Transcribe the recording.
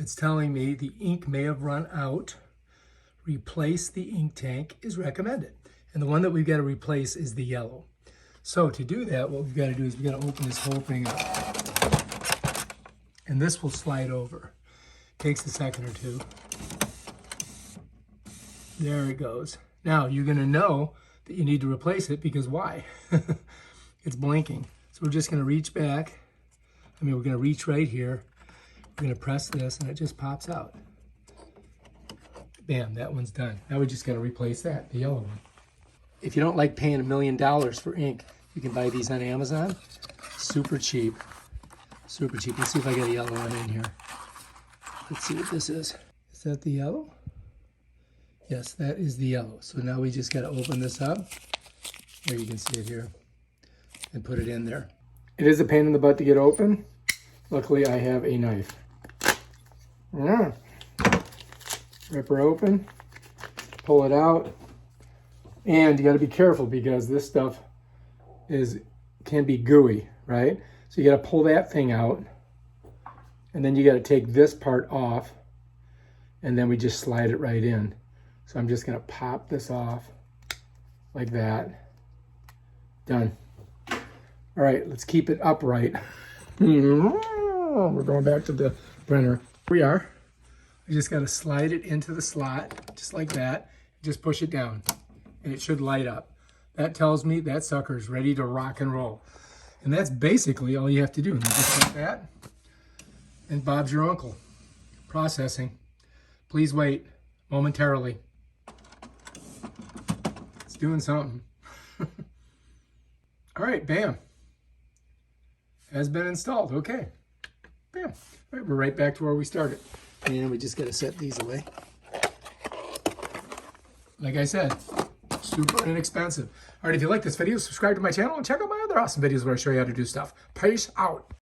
it's telling me the ink may have run out. Replace the ink tank is recommended. And the one that we've got to replace is the yellow. So to do that, what we've got to do is we've got to open this whole thing up. And this will slide over. Takes a second or two. There it goes. Now you're going to know that you need to replace it because why? It's blinking. So we're just going to reach back. We're going to reach right here. We're going to press this and it just pops out. Bam, that one's done. Now we just got to replace that, the yellow one. If you don't like paying $1 million for ink, you can buy these on Amazon. Super cheap. Super cheap. Let's see if I got a yellow one in here. Let's see what this is. Is that the yellow? Yes, that is the yellow. So now we just got to open this up. There you can see it here. And put it in there. It is a pain in the butt to get open. Luckily, I have a knife. Yeah. Rip her open. Pull it out. And you got to be careful because this stuff can be gooey, right? So you got to pull that thing out. And then you got to take this part off. And then we just slide it right in. So I'm just going to pop this off like that. Done. All right, let's keep it upright. We're going back to the printer. Here we are. I just got to slide it into the slot, just like that. Just push it down, and it should light up. That tells me that sucker is ready to rock and roll. And that's basically all you have to do. Just like that. And Bob's your uncle. Processing. Please wait momentarily. It's doing something. All right, bam. Has been installed. Okay. Bam. All right, we're right back to where we started. And we just got to set these away. Like I said, super inexpensive. All right, if you like this video, subscribe to my channel and check out my other awesome videos where I show you how to do stuff. Peace out.